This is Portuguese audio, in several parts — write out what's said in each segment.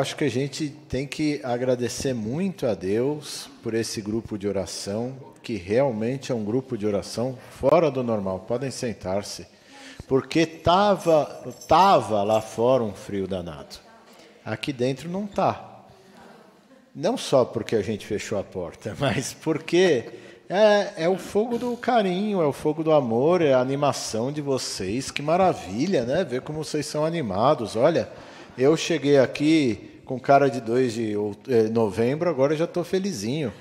Acho que a gente tem que agradecer muito a Deus por esse grupo de oração, que realmente é um grupo de oração fora do normal. Podem sentar-se, porque tava lá fora um frio danado. Aqui dentro não tá. Não só porque a gente fechou a porta, mas porque é o fogo do carinho, é o fogo do amor, é a animação de vocês. Que maravilha, né? Ver como vocês são animados. Olha, eu cheguei aqui com cara de 2 de novembro, agora já estou felizinho,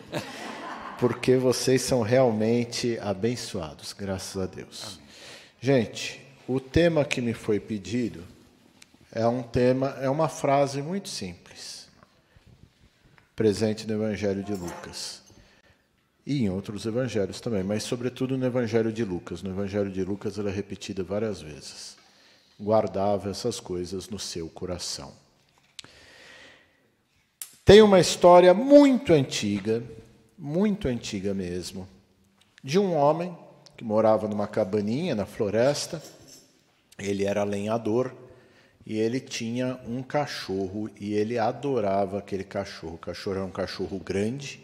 porque vocês são realmente abençoados, graças a Deus. Amém. Gente, o tema que me foi pedido é uma frase muito simples, presente no Evangelho de Lucas, e em outros evangelhos também, mas sobretudo no Evangelho de Lucas. No Evangelho de Lucas ela é repetida várias vezes. Guardava essas coisas no seu coração. Tem uma história muito antiga mesmo, de um homem que morava numa cabaninha na floresta. Ele era lenhador e ele tinha um cachorro e ele adorava aquele cachorro. O cachorro era um cachorro grande,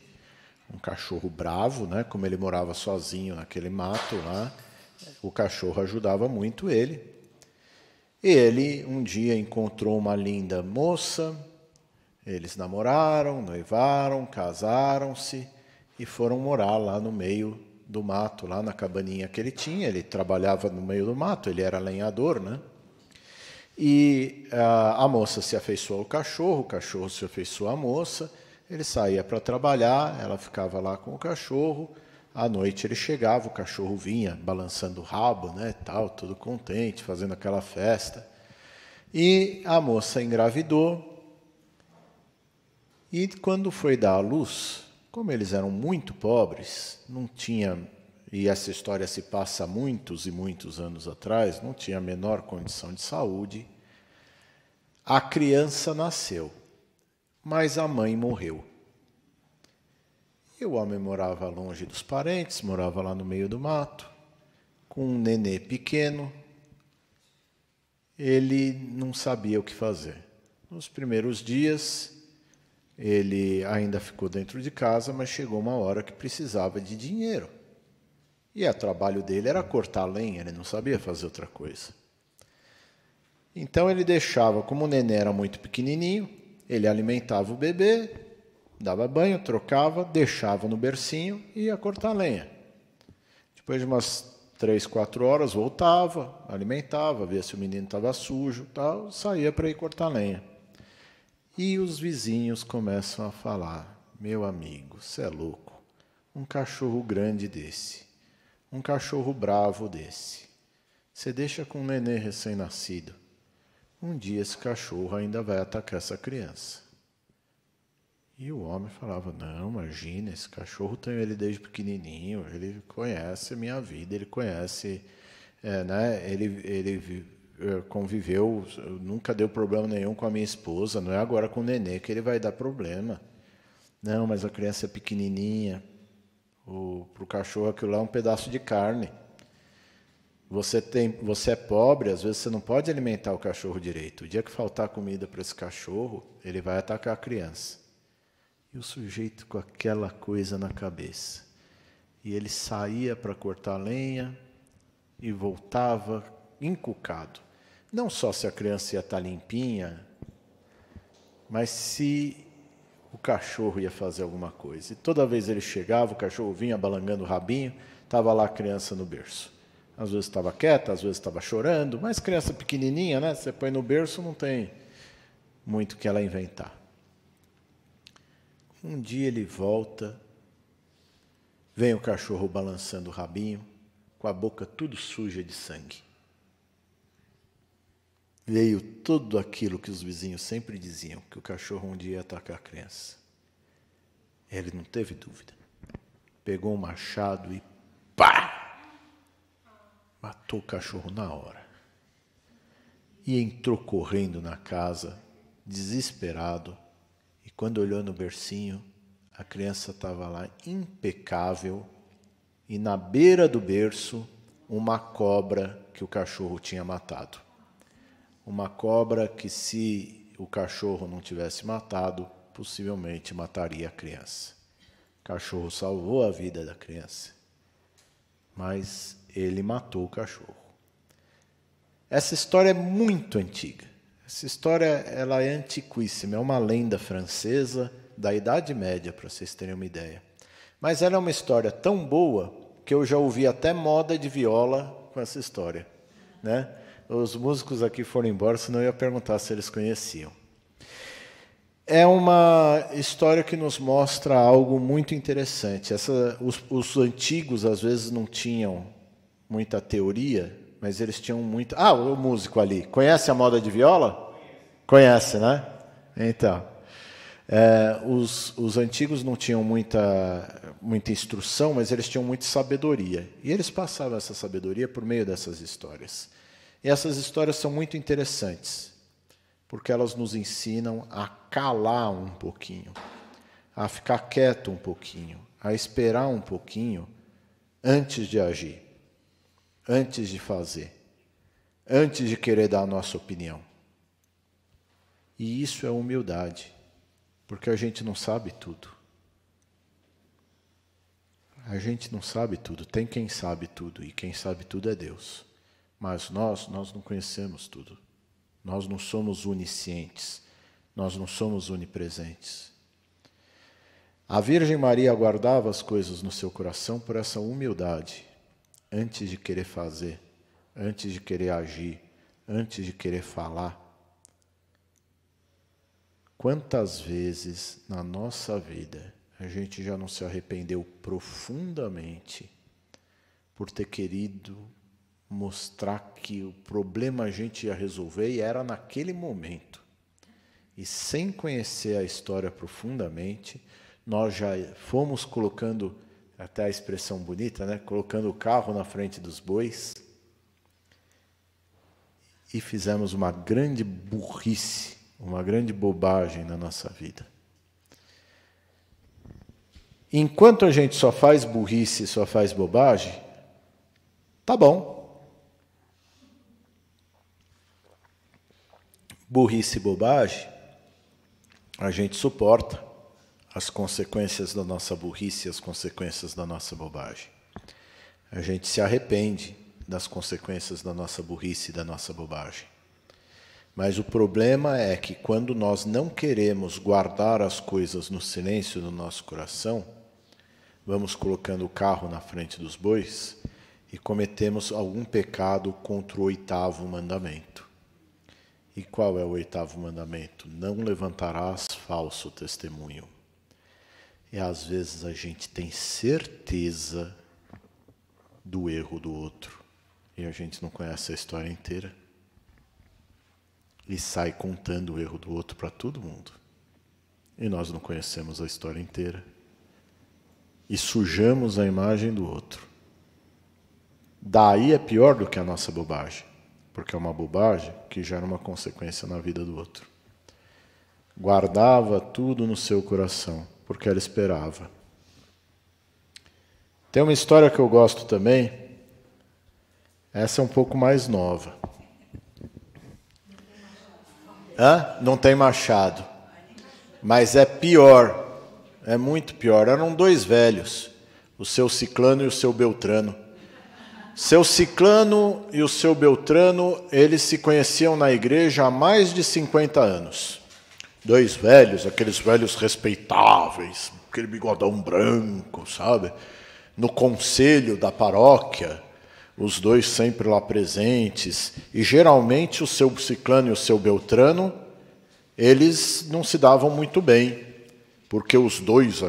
um cachorro bravo, né? Como ele morava sozinho naquele mato lá, o cachorro ajudava muito ele. E ele um dia encontrou uma linda moça. Eles namoraram, noivaram, casaram-se e foram morar lá no meio do mato, lá na cabaninha que ele tinha. Ele trabalhava no meio do mato, ele era lenhador, né? E a moça se afeiçoou ao cachorro, o cachorro se afeiçoou à moça. Ele saía para trabalhar, ela ficava lá com o cachorro. À noite ele chegava, o cachorro vinha balançando o rabo, né, tal, todo contente, fazendo aquela festa. E a moça engravidou. E quando foi dar à luz, como eles eram muito pobres, não tinha, e essa história se passa muitos e muitos anos atrás, não tinha a menor condição de saúde, a criança nasceu, mas a mãe morreu. E o homem morava longe dos parentes, morava lá no meio do mato, com um nenê pequeno. Ele não sabia o que fazer. Nos primeiros dias, ele ainda ficou dentro de casa, mas chegou uma hora que precisava de dinheiro. E o trabalho dele era cortar lenha, ele não sabia fazer outra coisa. Então ele deixava, como o neném era muito pequenininho, ele alimentava o bebê, dava banho, trocava, deixava no bercinho e ia cortar lenha. Depois de umas 3, 4 horas, voltava, alimentava, via se o menino estava sujo, tal, saía para ir cortar lenha. E os vizinhos começam a falar: meu amigo, você é louco, um cachorro grande desse, um cachorro bravo desse, você deixa com um nenê recém-nascido, um dia esse cachorro ainda vai atacar essa criança. E o homem falava: não, imagina, esse cachorro tem ele desde pequenininho, ele conhece a minha vida, ele conhece, né, ele conviveu, nunca deu problema nenhum com a minha esposa, não é agora com o nenê que ele vai dar problema. Não, mas a criança é pequenininha, para o cachorro aquilo lá é um pedaço de carne. Você é pobre, às vezes você não pode alimentar o cachorro direito. O dia que faltar comida para esse cachorro, ele vai atacar a criança. E o sujeito com aquela coisa na cabeça. E ele saía para cortar lenha e voltava encucado. Não só se a criança ia estar limpinha, mas se o cachorro ia fazer alguma coisa. E toda vez ele chegava, o cachorro vinha balangando o rabinho, estava lá a criança no berço. Às vezes estava quieta, às vezes estava chorando, mas criança pequenininha, né? Você põe no berço, não tem muito o que ela inventar. Um dia ele volta, vem o cachorro balançando o rabinho, com a boca tudo suja de sangue. Veio tudo aquilo que os vizinhos sempre diziam, que o cachorro um dia ia atacar a criança. Ele não teve dúvida. Pegou um machado e pá! matou o cachorro na hora. E entrou correndo na casa, desesperado. E quando olhou no bercinho, a criança estava lá impecável. E na beira do berço, uma cobra que o cachorro tinha matado. Uma cobra que, se o cachorro não tivesse matado, possivelmente mataria a criança. O cachorro salvou a vida da criança, mas ele matou o cachorro. Essa história é muito antiga. Essa história ela é antiquíssima, é uma lenda francesa da Idade Média, para vocês terem uma ideia. Mas ela é uma história tão boa que eu já ouvi até moda de viola com essa história, né? Os músicos aqui foram embora, senão eu ia perguntar se eles conheciam. É uma história que nos mostra algo muito interessante. Os antigos, às vezes, não tinham muita teoria, mas eles tinham muita... Ah, o músico ali. Conhece a moda de viola? Conhece, né? Então, os antigos não tinham muita instrução, mas eles tinham muita sabedoria. E eles passavam essa sabedoria por meio dessas histórias. E essas histórias são muito interessantes, porque elas nos ensinam a calar um pouquinho, a ficar quieto um pouquinho, a esperar um pouquinho antes de agir, antes de fazer, antes de querer dar a nossa opinião. E isso é humildade, porque a gente não sabe tudo. A gente não sabe tudo, tem quem sabe tudo, e quem sabe tudo é Deus. Mas nós não conhecemos tudo. Nós não somos oniscientes, nós não somos onipresentes. A Virgem Maria guardava as coisas no seu coração por essa humildade, antes de querer fazer, antes de querer agir, antes de querer falar. Quantas vezes na nossa vida a gente já não se arrependeu profundamente por ter querido mostrar que o problema a gente ia resolver e era naquele momento. E sem conhecer a história profundamente, nós já fomos colocando, até a expressão bonita, né? Colocando o carro na frente dos bois e fizemos uma grande burrice, uma grande bobagem na nossa vida. Enquanto a gente só faz burrice, só faz bobagem, tá bom. Burrice e bobagem, a gente suporta as consequências da nossa burrice e as consequências da nossa bobagem. A gente se arrepende das consequências da nossa burrice e da nossa bobagem. Mas o problema é que quando nós não queremos guardar as coisas no silêncio do nosso coração, vamos colocando o carro na frente dos bois e cometemos algum pecado contra o 8º mandamento. E qual é o 8º mandamento? Não levantarás falso testemunho. E às vezes a gente tem certeza do erro do outro. E a gente não conhece a história inteira. E sai contando o erro do outro para todo mundo. E nós não conhecemos a história inteira. E sujamos a imagem do outro. Daí é pior do que a nossa bobagem. Porque é uma bobagem que gera uma consequência na vida do outro. Guardava tudo no seu coração, porque ela esperava. Tem uma história que eu gosto também, essa é um pouco mais nova. Não tem machado. Mas é pior, é muito pior. Eram 2 velhos, o seu Ciclano e o seu Beltrano. Seu Ciclano e o seu Beltrano, eles se conheciam na igreja há mais de 50 anos. 2 velhos, aqueles velhos respeitáveis, aquele bigodão branco, sabe? No conselho da paróquia, os 2 sempre lá presentes. E geralmente o seu Ciclano e o seu Beltrano, eles não se davam muito bem, porque os dois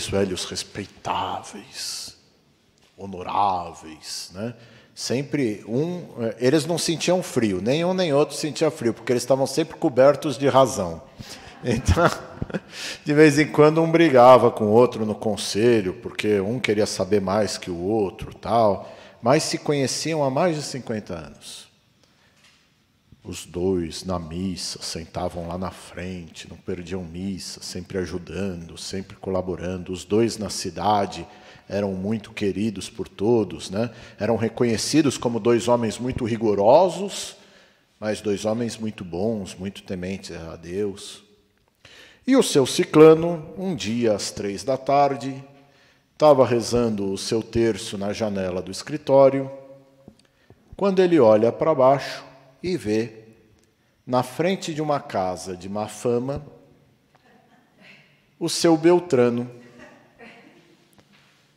velhos respeitáveis, honoráveis, né? Sempre eles não sentiam frio, nem um nem outro sentia frio, porque eles estavam sempre cobertos de razão. Então, de vez em quando um brigava com o outro no conselho, porque um queria saber mais que o outro, tal. mas se conheciam há mais de 50 anos. Os dois, na missa, sentavam lá na frente, não perdiam missa, sempre ajudando, sempre colaborando. Os dois na cidade eram muito queridos por todos, né? Eram reconhecidos como dois homens muito rigorosos, mas dois homens muito bons, muito tementes a Deus. E o seu Ciclano, um dia às 3 da tarde, estava rezando o seu terço na janela do escritório, quando ele olha para baixo e vê, na frente de uma casa de má fama, o seu Beltrano.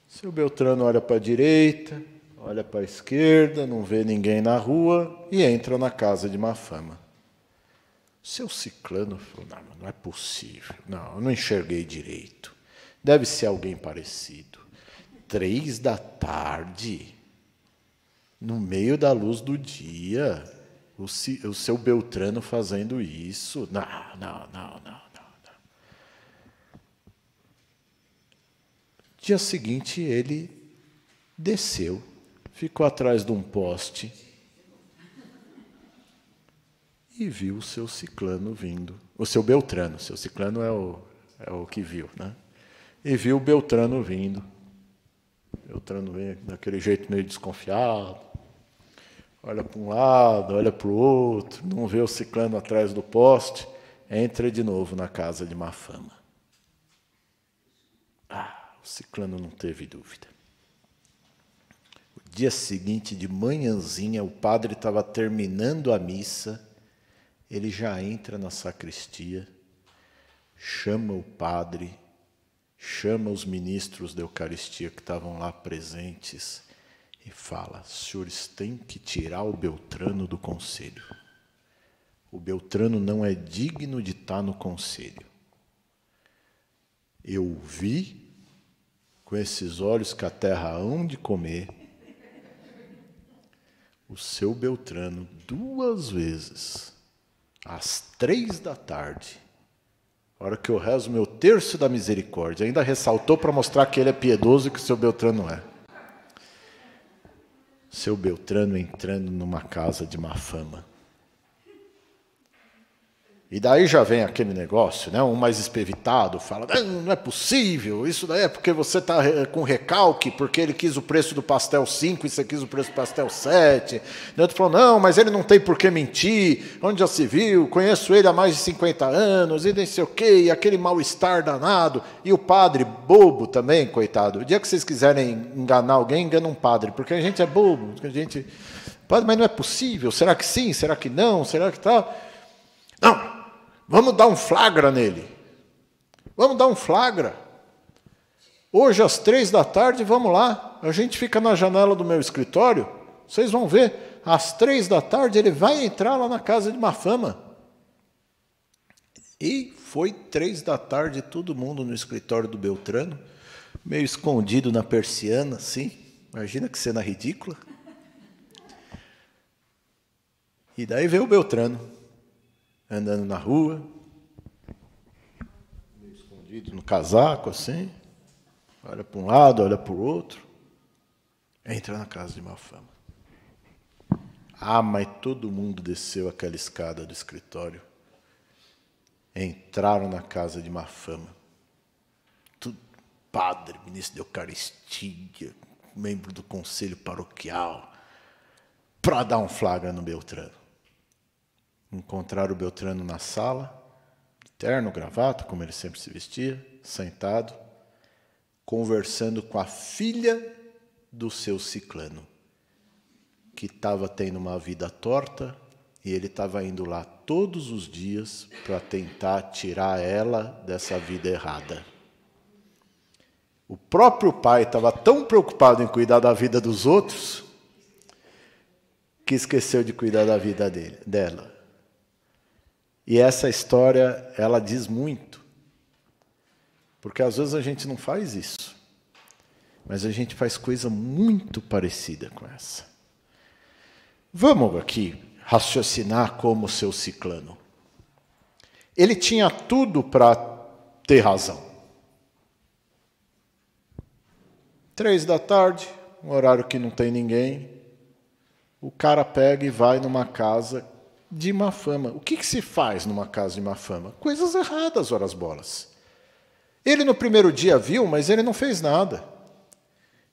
Seu Beltrano olha para a direita, olha para a esquerda, não vê ninguém na rua e entra na casa de má fama. Seu Ciclano falou, não é possível, eu não enxerguei direito. Deve ser alguém parecido. 3 da tarde, no meio da luz do dia, o seu Beltrano fazendo isso. Não. Dia seguinte, ele desceu, ficou atrás de um poste e viu o seu Ciclano vindo. O seu Beltrano, seu Ciclano é o que viu, né? E viu o Beltrano vindo. Beltrano vem daquele jeito meio desconfiado. Olha para um lado, olha para o outro, não vê o Ciclano atrás do poste, entra de novo na casa de má fama. O Ciclano não teve dúvida. O dia seguinte, de manhãzinha, o padre estava terminando a missa, ele já entra na sacristia, chama o padre, chama os ministros da Eucaristia que estavam lá presentes e fala, senhores têm que tirar o Beltrano do conselho. O Beltrano não é digno de estar no conselho. Eu vi com esses olhos que a terra hão de comer, o seu Beltrano 2 vezes, às 3 da tarde, a hora que eu rezo meu terço da misericórdia, ainda ressaltou para mostrar que ele é piedoso e que o seu Beltrano é. Seu Beltrano entrando numa casa de má fama. E daí já vem aquele negócio, né? Um mais espevitado fala, não é possível, isso daí é porque você está com recalque, porque ele quis o preço do pastel 5 e você quis o preço do pastel 7. E outro falou, não, mas ele não tem por que mentir, onde já se viu, conheço ele há mais de 50 anos, e não sei o quê, e aquele mal-estar danado. E o padre, bobo também, coitado. O dia que vocês quiserem enganar alguém, engana um padre, porque a gente é bobo, a gente... Padre, mas não é possível, será que sim, será que não, será que tá... Não! Vamos dar um flagra nele. Vamos dar um flagra. Hoje, às 3 da tarde, vamos lá. A gente fica na janela do meu escritório. Vocês vão ver. Às 3 da tarde, ele vai entrar lá na casa de má fama. E foi 3 da tarde, todo mundo no escritório do Beltrano, meio escondido na persiana, assim. Imagina que cena ridícula. E daí veio o Beltrano. Andando na rua, meio escondido no casaco, assim, olha para um lado, olha para o outro, entra na casa de má fama. Mas todo mundo desceu aquela escada do escritório, entraram na casa de má fama. Tudo, padre, ministro da Eucaristia, membro do conselho paroquial, para dar um flagra no Beltrano. Encontraram o Beltrano na sala, terno, gravata, como ele sempre se vestia, sentado, conversando com a filha do seu Ciclano, que estava tendo uma vida torta e ele estava indo lá todos os dias para tentar tirar ela dessa vida errada. O próprio pai estava tão preocupado em cuidar da vida dos outros que esqueceu de cuidar da vida dela. E essa história, ela diz muito. Porque às vezes a gente não faz isso. Mas a gente faz coisa muito parecida com essa. Vamos aqui raciocinar como o seu Ciclano. Ele tinha tudo para ter razão. 3 da tarde, um horário que não tem ninguém, o cara pega e vai numa casa de má fama. O que se faz numa casa de má fama? Coisas erradas, ora as bolas. Ele no primeiro dia viu, mas ele não fez nada.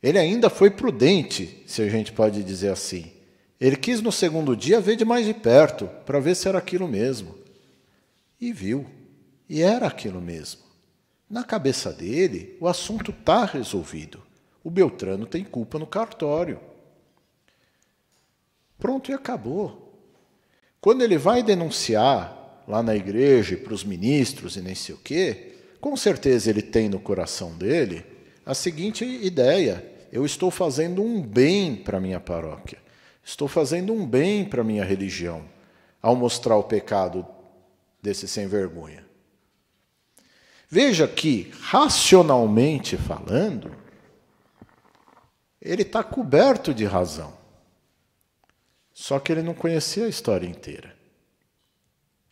Ele ainda foi prudente, se a gente pode dizer assim. Ele quis no segundo dia ver de mais de perto, para ver se era aquilo mesmo. E viu. E era aquilo mesmo. Na cabeça dele, o assunto está resolvido. O Beltrano tem culpa no cartório. Pronto, e acabou. Quando ele vai denunciar lá na igreja e para os ministros e nem sei o quê, com certeza ele tem no coração dele a seguinte ideia: eu estou fazendo um bem para a minha paróquia, estou fazendo um bem para a minha religião, ao mostrar o pecado desse sem vergonha. Veja que, racionalmente falando, ele está coberto de razão. Só que ele não conhecia a história inteira.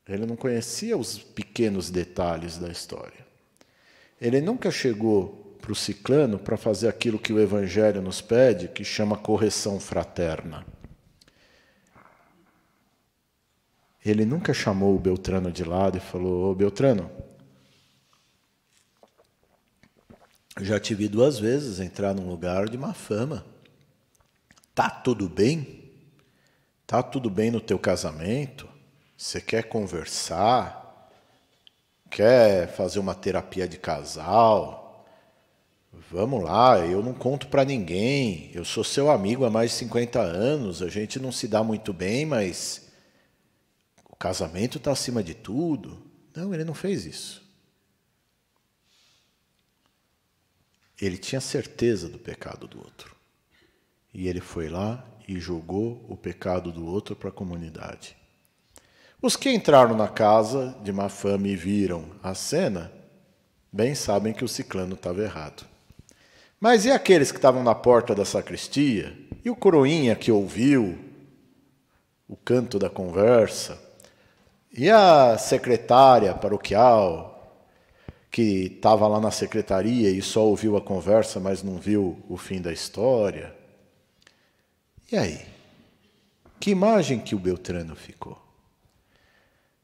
Ele não conhecia os pequenos detalhes da história. Ele nunca chegou para o ciclano para fazer aquilo que o Evangelho nos pede, que chama correção fraterna. Ele nunca chamou o Beltrano de lado e falou: ô Beltrano, já te vi 2 vezes entrar num lugar de má fama. Tá tudo bem? Tá tudo bem no teu casamento? Você quer conversar? Quer fazer uma terapia de casal? Vamos lá, eu não conto para ninguém. Eu sou seu amigo há mais de 50 anos. A gente não se dá muito bem, mas o casamento está acima de tudo. Não, ele não fez isso. Ele tinha certeza do pecado do outro. E ele foi lá e jogou o pecado do outro para a comunidade. Os que entraram na casa de má fama e viram a cena, bem sabem que o ciclano estava errado. Mas e aqueles que estavam na porta da sacristia? E o coroinha que ouviu o canto da conversa? E a secretária paroquial que estava lá na secretaria e só ouviu a conversa, mas não viu o fim da história? E aí? Que imagem que o Beltrano ficou?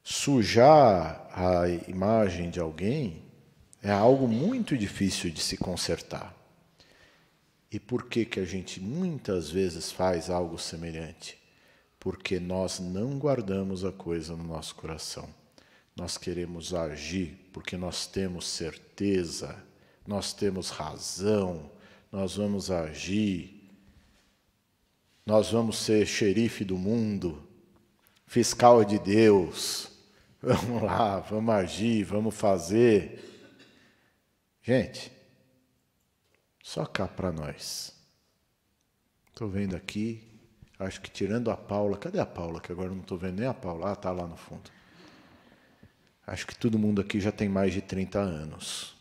Sujar a imagem de alguém é algo muito difícil de se consertar. E por que a gente muitas vezes faz algo semelhante? Porque nós não guardamos a coisa no nosso coração. Nós queremos agir porque nós temos certeza, nós temos razão, nós vamos agir, nós vamos ser xerife do mundo, fiscal de Deus. Vamos lá, vamos agir, vamos fazer. Gente, só cá para nós. Estou vendo aqui, acho que tirando a Paula. Cadê a Paula? Que agora não estou vendo nem a Paula. Ah, está lá no fundo. Acho que todo mundo aqui já tem mais de 30 anos.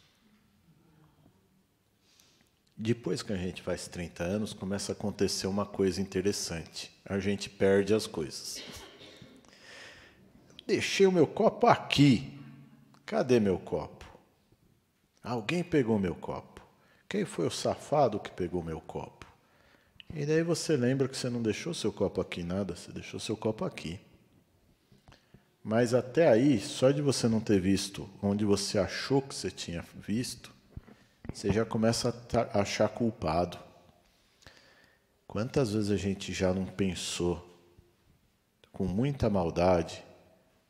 Depois que a gente faz 30 anos, começa a acontecer uma coisa interessante. A gente perde as coisas. Deixei o meu copo aqui. Cadê meu copo? Alguém pegou meu copo. Quem foi o safado que pegou meu copo? E daí você lembra que você não deixou seu copo aqui nada, você deixou seu copo aqui. Mas até aí, só de você não ter visto onde você achou que você tinha visto, você já começa a achar culpado. Quantas vezes a gente já não pensou, com muita maldade,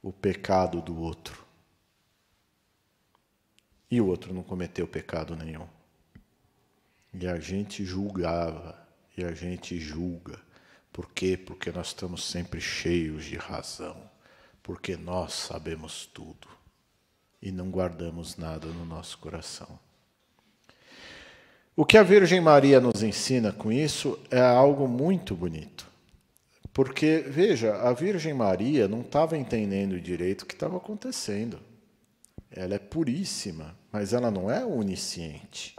o pecado do outro? E o outro não cometeu pecado nenhum. E a gente julgava, e a gente julga. Por quê? Porque nós estamos sempre cheios de razão. Porque nós sabemos tudo e não guardamos nada no nosso coração. O que a Virgem Maria nos ensina com isso é algo muito bonito. Porque, veja, a Virgem Maria não estava entendendo direito o que estava acontecendo. Ela é puríssima, mas ela não é onisciente.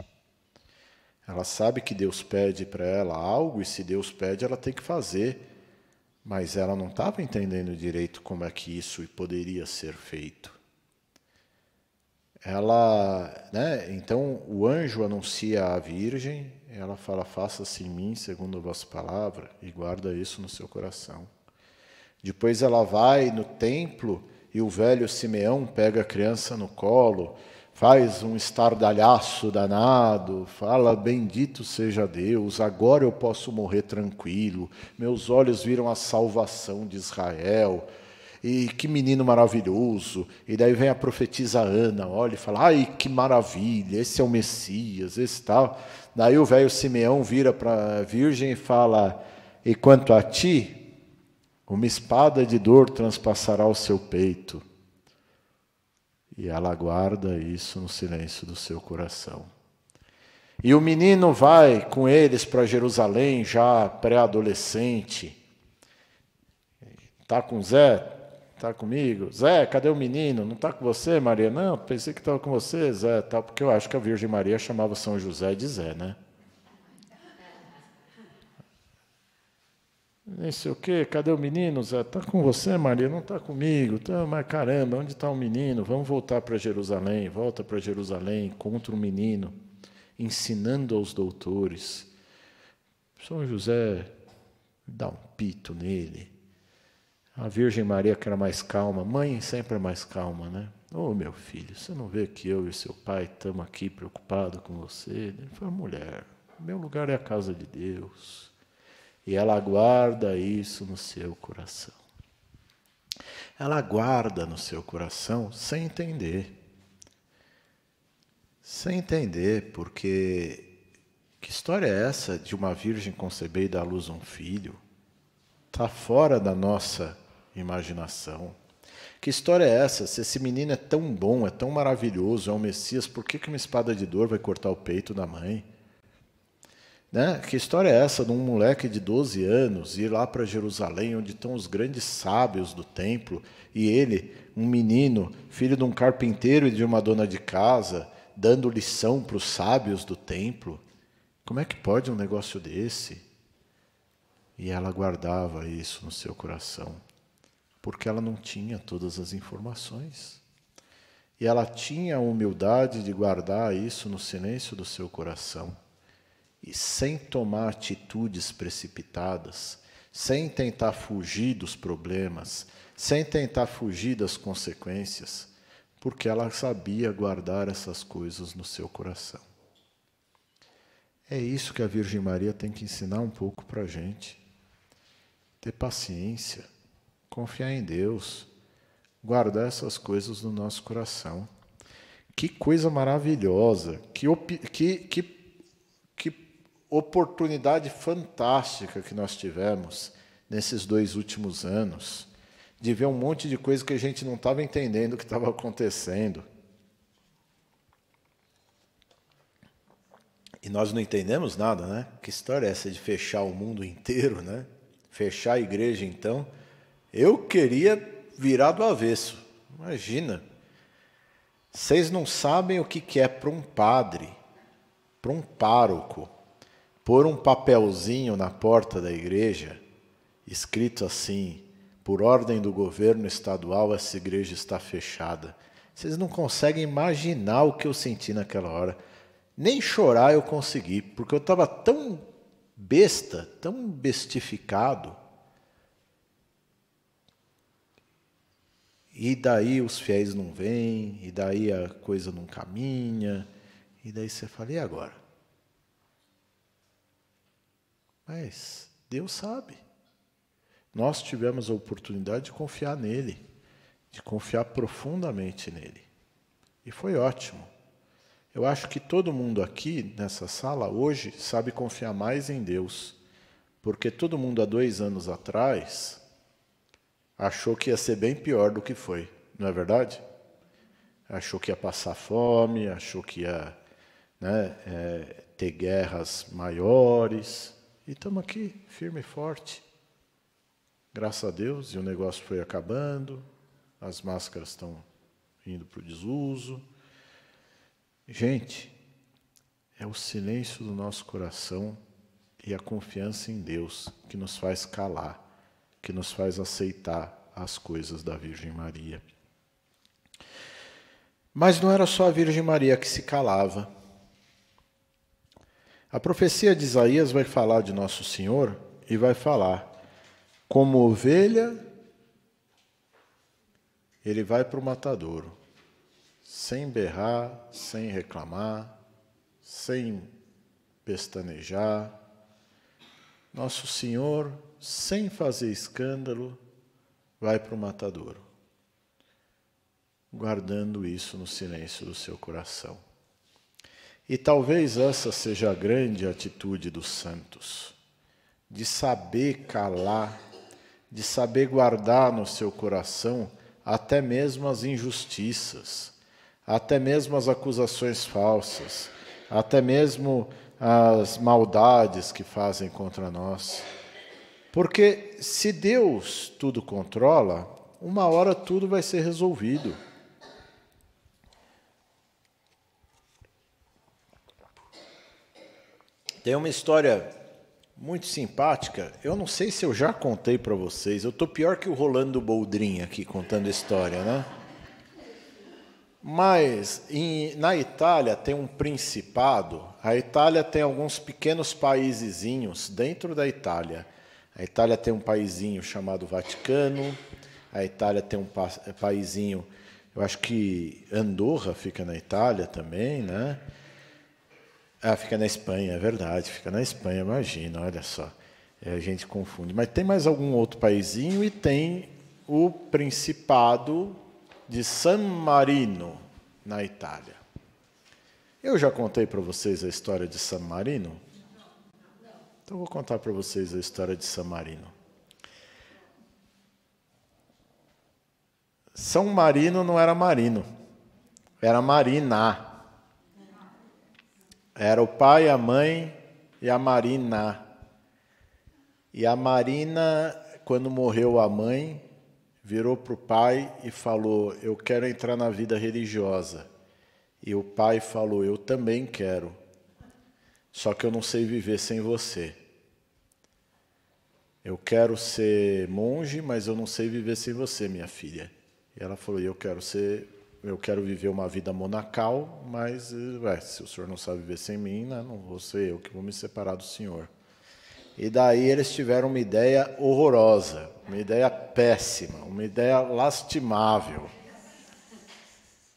Ela sabe que Deus pede para ela algo e se Deus pede, ela tem que fazer. Mas ela não estava entendendo direito como é que isso poderia ser feito. Então o anjo anuncia à Virgem, Ela fala, faça-se em mim segundo a vossa palavra, e guarda isso no seu coração. Depois ela vai no templo, e o velho Simeão pega a criança no colo, faz um estardalhaço danado, fala, bendito seja Deus, agora eu posso morrer tranquilo, meus olhos viram a salvação de Israel, e que menino maravilhoso. E daí vem a profetisa Ana, olha e fala, ai, que maravilha, esse é o Messias, esse tal. Daí o velho Simeão vira para a virgem e fala, e quanto a ti, uma espada de dor transpassará o seu peito. E ela guarda isso no silêncio do seu coração. E o menino vai com eles para Jerusalém, já pré-adolescente. Está com Zé? Está comigo? Zé, cadê o menino? Não está com você, Maria? Não, pensei que estava com você, Zé. Tal, porque eu acho que a Virgem Maria chamava São José de Zé, né? Nem sei o quê, cadê o menino, Zé? Está com você, Maria? Não está comigo. Tá, mas caramba, onde está o menino? Vamos voltar para Jerusalém. Volta para Jerusalém, encontra o menino, ensinando aos doutores. São José dá um pito nele. A Virgem Maria, que era mais calma, mãe sempre é mais calma, né? Ô, meu filho, você não vê que eu e seu pai estamos aqui preocupados com você? Ele falou, mulher, meu lugar é a casa de Deus. E ela guarda isso no seu coração. Ela guarda no seu coração sem entender. Sem entender, porque que história é essa de uma virgem conceber e dar à luz um filho? Está fora da nossa imaginação. Que história é essa? Se esse menino é tão bom, é tão maravilhoso, é um Messias, por que uma espada de dor vai cortar o peito da mãe? Né? Que história é essa de um moleque de 12 anos ir lá para Jerusalém, onde estão os grandes sábios do templo, e ele, um menino, filho de um carpinteiro e de uma dona de casa, dando lição para os sábios do templo? Como é que pode um negócio desse? E ela guardava isso no seu coração, porque ela não tinha todas as informações. E ela tinha a humildade de guardar isso no silêncio do seu coração. E sem tomar atitudes precipitadas, sem tentar fugir dos problemas, sem tentar fugir das consequências, porque ela sabia guardar essas coisas no seu coração. É isso que a Virgem Maria tem que ensinar um pouco para a gente. Ter paciência, confiar em Deus, guardar essas coisas no nosso coração. Que coisa maravilhosa, que oportunidade fantástica que nós tivemos nesses 2 últimos anos, de ver um monte de coisa que a gente não estava entendendo o que estava acontecendo. E nós não entendemos nada, né? Que história é essa de fechar o mundo inteiro, né? Fechar a igreja, então. Eu queria virar do avesso. Imagina. Vocês não sabem o que é para um padre, para um pároco, pôr um papelzinho na porta da igreja, escrito assim, por ordem do governo estadual, essa igreja está fechada. Vocês não conseguem imaginar o que eu senti naquela hora. Nem chorar eu consegui, porque eu estava tão besta, tão bestificado. E daí os fiéis não vêm, e daí a coisa não caminha, e daí você fala, e agora? Mas Deus sabe. Nós tivemos a oportunidade de confiar nele, de confiar profundamente nele. E foi ótimo. Eu acho que todo mundo aqui, nessa sala, hoje, sabe confiar mais em Deus. Porque todo mundo, há 2 anos atrás, achou que ia ser bem pior do que foi. Não é verdade? Achou que ia passar fome, achou que ia ter guerras maiores. E estamos aqui, firme e forte. Graças a Deus, e o negócio foi acabando, as máscaras estão indo para o desuso. Gente, é o silêncio do nosso coração e a confiança em Deus que nos faz calar, que nos faz aceitar as coisas da Virgem Maria. Mas não era só a Virgem Maria que se calava. A profecia de Isaías vai falar de Nosso Senhor e vai falar, como ovelha, ele vai para o matadouro, sem berrar, sem reclamar, sem pestanejar. Nosso Senhor, sem fazer escândalo, vai para o matadouro, guardando isso no silêncio do seu coração. E talvez essa seja a grande atitude dos santos, de saber calar, de saber guardar no seu coração até mesmo as injustiças, até mesmo as acusações falsas, até mesmo as maldades que fazem contra nós. Porque se Deus tudo controla, uma hora tudo vai ser resolvido. Tem uma história muito simpática, eu não sei se eu já contei para vocês, eu estou pior que o Rolando Boldrin aqui contando história, né? Mas na Itália tem um principado, a Itália tem alguns pequenos paisezinhos dentro da Itália. A Itália tem um paizinho chamado Vaticano, a Itália tem um paizinho, eu acho que Andorra fica na Itália também, né? Ah, fica na Espanha, é verdade, fica na Espanha, imagina, olha só. A gente confunde. Mas tem mais algum outro paizinho e tem o Principado de San Marino, na Itália. Eu já contei para vocês a história de San Marino? Então vou contar para vocês a história de San Marino. São Marino não era Marino, era Marina. Era o pai, a mãe e a Marina. E a Marina, quando morreu a mãe, virou para o pai e falou, eu quero entrar na vida religiosa. E o pai falou, eu também quero, só que eu não sei viver sem você. Eu quero ser monge, mas eu não sei viver sem você, minha filha. E ela falou, eu quero viver uma vida monacal, mas se o senhor não sabe viver sem mim, né, não vou ser eu que vou me separar do senhor. E daí eles tiveram uma ideia horrorosa, uma ideia péssima, uma ideia lastimável.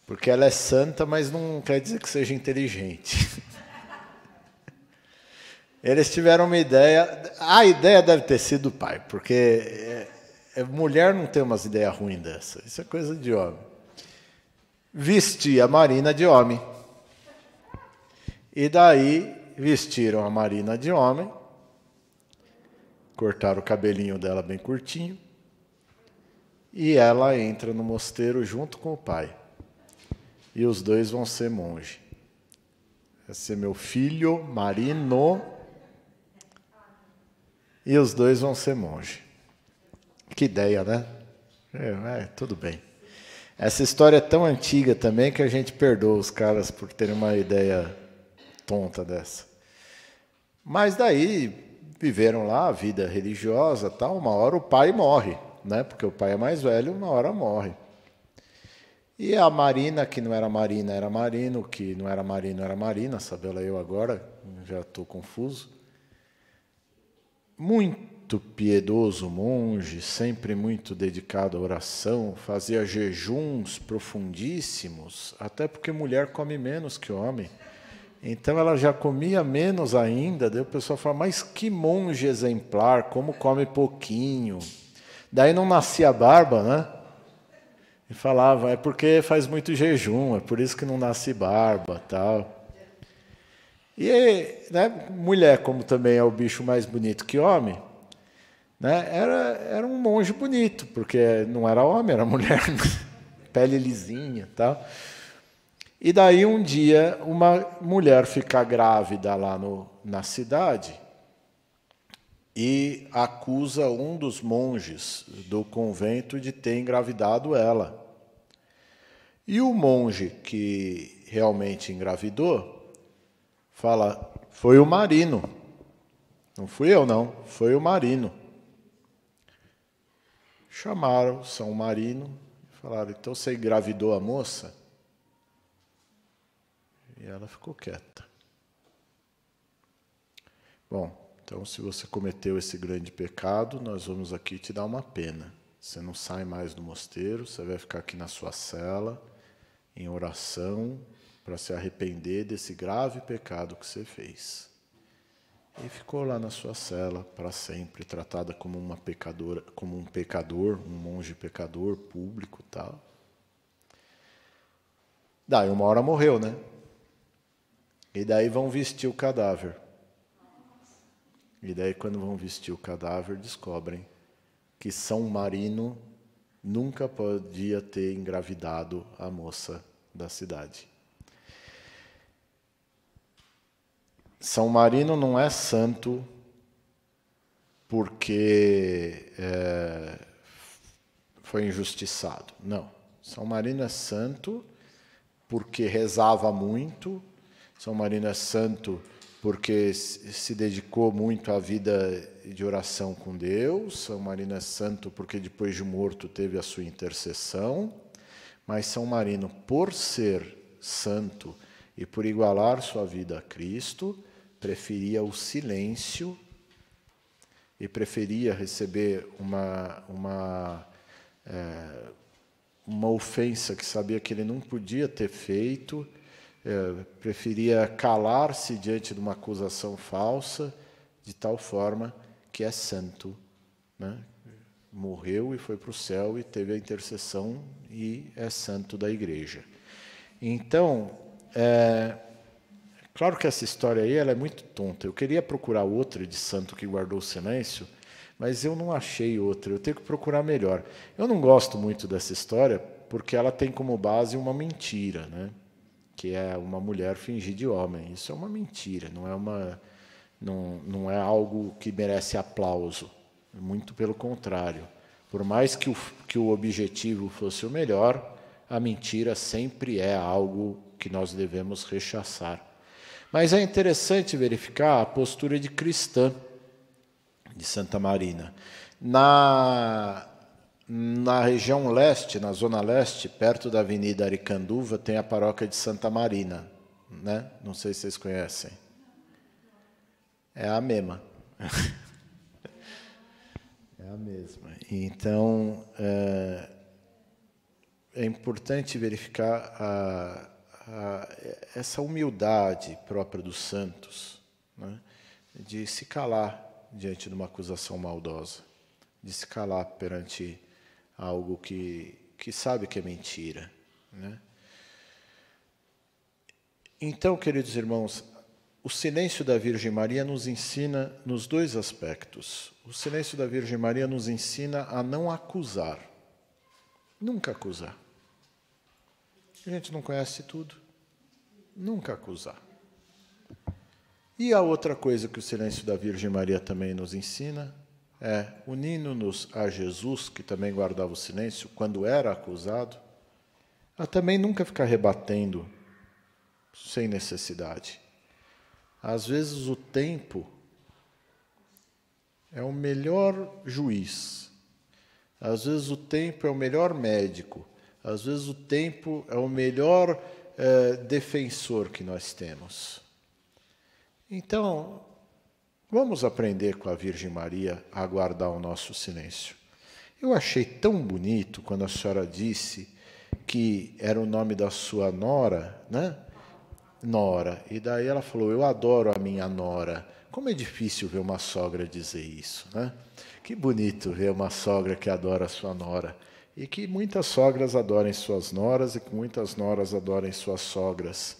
Porque ela é santa, mas não quer dizer que seja inteligente. Eles tiveram uma ideia, a ideia deve ter sido do pai, porque mulher não tem umas ideias ruins dessa, isso é coisa de homem. Vestir a Marina de homem. E daí vestiram a Marina de homem, cortaram o cabelinho dela bem curtinho, e ela entra no mosteiro junto com o pai. E os dois vão ser monge. Vai ser meu filho Marino, e os dois vão ser monge. Que ideia, né? Tudo bem. Essa história é tão antiga também que a gente perdoa os caras por terem uma ideia tonta dessa. Mas daí viveram lá a vida religiosa, tal. Uma hora o pai morre, né? Porque o pai é mais velho, uma hora morre. E a Marina, que não era Marina, era Marino, que não era Marino, era Marina, sabe lá eu agora, já estou confuso. Muito piedoso monge, sempre muito dedicado à oração, fazia jejuns profundíssimos, até porque mulher come menos que homem. Então ela já comia menos ainda, daí o pessoal fala, mas que monge exemplar, como come pouquinho. Daí não nascia barba, né? E falava, é porque faz muito jejum, é por isso que não nasce barba, tal. E, né, mulher, como também é o bicho mais bonito que homem, né, era um monge bonito, porque não era homem, era mulher, pele lisinha, tal. E daí um dia uma mulher fica grávida lá na cidade e acusa um dos monges do convento de ter engravidado ela. E o monge que realmente engravidou fala, foi o Marino. Não fui eu, não, foi o Marino. Chamaram São Marino e falaram, então você engravidou a moça? E ela ficou quieta. Bom, então se você cometeu esse grande pecado, nós vamos aqui te dar uma pena. Você não sai mais do mosteiro, você vai ficar aqui na sua cela, em oração, para se arrepender desse grave pecado que você fez. E ficou lá na sua cela para sempre, tratada como uma pecadora, como um pecador, um monge pecador público, tal. Daí uma hora morreu, né? E daí vão vestir o cadáver. E daí quando vão vestir o cadáver, descobrem que São Marino nunca podia ter engravidado a moça da cidade. São Marino não é santo porque foi injustiçado. Não. São Marino é santo porque rezava muito. São Marino é santo porque se dedicou muito à vida de oração com Deus. São Marino é santo porque depois de morto teve a sua intercessão. Mas São Marino, por ser santo e por igualar sua vida a Cristo, preferia o silêncio e preferia receber uma ofensa que sabia que ele não podia ter feito, preferia calar-se diante de uma acusação falsa, de tal forma que é santo, né? Morreu e foi para o céu e teve a intercessão e é santo da igreja. Então, claro que essa história aí ela é muito tonta. Eu queria procurar outra de santo que guardou o silêncio, mas eu não achei outra. Eu tenho que procurar melhor. Eu não gosto muito dessa história porque ela tem como base uma mentira, né? Que é uma mulher fingir de homem. Isso é uma mentira, não é algo que merece aplauso. Muito pelo contrário. Por mais que o objetivo fosse o melhor, a mentira sempre é algo que nós devemos rechaçar. Mas é interessante verificar a postura de cristã de Santa Marina. Na região leste, na zona leste, perto da Avenida Aricanduva, tem a paróquia de Santa Marina, né? Não sei se vocês conhecem. É a mesma. É a mesma. Então, é importante verificar essa humildade própria dos santos, né? De se calar diante de uma acusação maldosa, de se calar perante algo que sabe que é mentira, né? Então, queridos irmãos, o silêncio da Virgem Maria nos ensina nos dois aspectos. O silêncio da Virgem Maria nos ensina a não acusar, nunca acusar. A gente não conhece tudo, nunca acusar. E a outra coisa que o silêncio da Virgem Maria também nos ensina é, unindo-nos a Jesus, que também guardava o silêncio quando era acusado, a também nunca ficar rebatendo sem necessidade. Às vezes o tempo é o melhor juiz, às vezes o tempo é o melhor médico, às vezes o tempo é o melhor defensor que nós temos. Então, vamos aprender com a Virgem Maria a guardar o nosso silêncio. Eu achei tão bonito quando a senhora disse que era o nome da sua nora, né? Nora. E daí ela falou, eu adoro a minha nora. Como é difícil ver uma sogra dizer isso, né? Que bonito ver uma sogra que adora a sua nora. E que muitas sogras adorem suas noras e que muitas noras adorem suas sogras.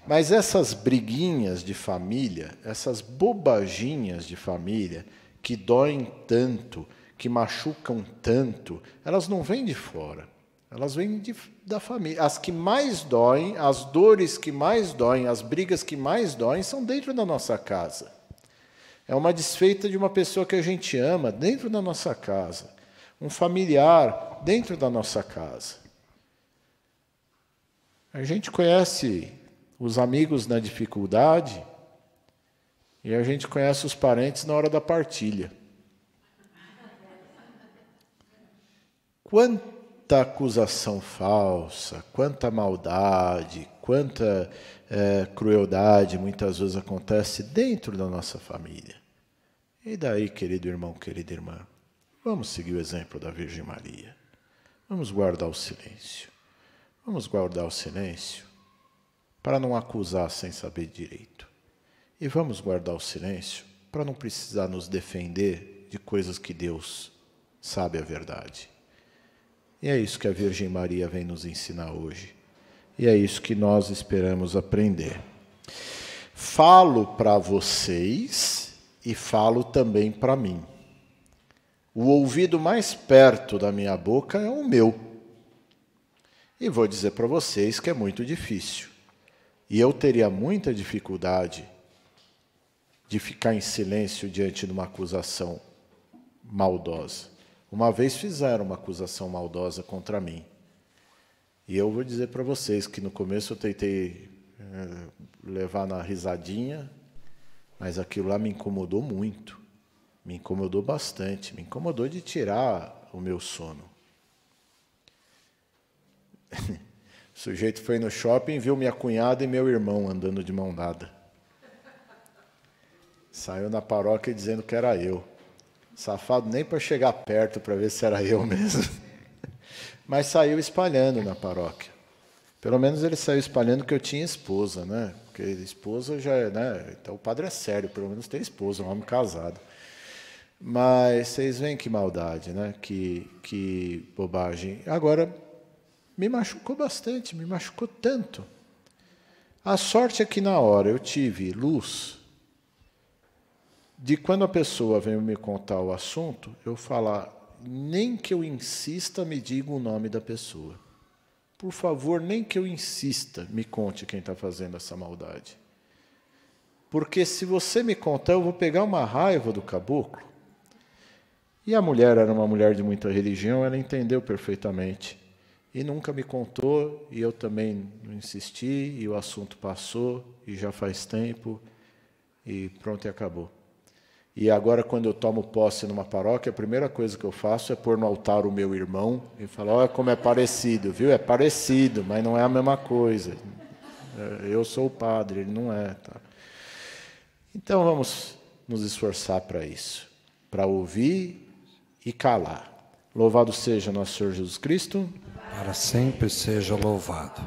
Mas essas briguinhas de família, essas bobaginhas de família, que doem tanto, que machucam tanto, elas não vêm de fora. Elas vêm da família. As que mais doem, as dores que mais doem, as brigas que mais doem, são dentro da nossa casa. É uma desfeita de uma pessoa que a gente ama dentro da nossa casa. Um familiar dentro da nossa casa. A gente conhece os amigos na dificuldade e a gente conhece os parentes na hora da partilha. Quanta acusação falsa, quanta maldade, quanta crueldade muitas vezes acontece dentro da nossa família. E daí, querido irmão, querida irmã, vamos seguir o exemplo da Virgem Maria. Vamos guardar o silêncio. Vamos guardar o silêncio para não acusar sem saber direito. E vamos guardar o silêncio para não precisar nos defender de coisas que Deus sabe a verdade. E é isso que a Virgem Maria vem nos ensinar hoje. E é isso que nós esperamos aprender. Falo para vocês e falo também para mim. O ouvido mais perto da minha boca é o meu. E vou dizer para vocês que é muito difícil. E eu teria muita dificuldade de ficar em silêncio diante de uma acusação maldosa. Uma vez fizeram uma acusação maldosa contra mim. E eu vou dizer para vocês que no começo eu tentei levar na risadinha, mas aquilo lá me incomodou muito. Me incomodou bastante. Me incomodou de tirar o meu sono. O sujeito foi no shopping, viu minha cunhada e meu irmão andando de mão dada. Saiu na paróquia dizendo que era eu. Safado nem para chegar perto para ver se era eu mesmo. Mas saiu espalhando na paróquia. Pelo menos ele saiu espalhando que eu tinha esposa, né? Porque esposa já é, né? Então o padre é sério, pelo menos tem esposa, um homem casado. Mas vocês veem que maldade, né? Que bobagem. Agora, me machucou bastante, me machucou tanto. A sorte é que na hora eu tive luz de quando a pessoa veio me contar o assunto, eu falar, nem que eu insista, me diga o nome da pessoa. Por favor, nem que eu insista, me conte quem está fazendo essa maldade. Porque se você me contar, eu vou pegar uma raiva do caboclo. E a mulher era uma mulher de muita religião, ela entendeu perfeitamente. E nunca me contou, e eu também não insisti, e o assunto passou, e já faz tempo, e pronto, e acabou. E agora, quando eu tomo posse numa paróquia, a primeira coisa que eu faço é pôr no altar o meu irmão e falar, olha como é parecido, viu? É parecido, mas não é a mesma coisa. Eu sou o padre, ele não é. Tá? Então, vamos nos esforçar para isso, para ouvir e calar. Louvado seja nosso Senhor Jesus Cristo. Para sempre seja louvado.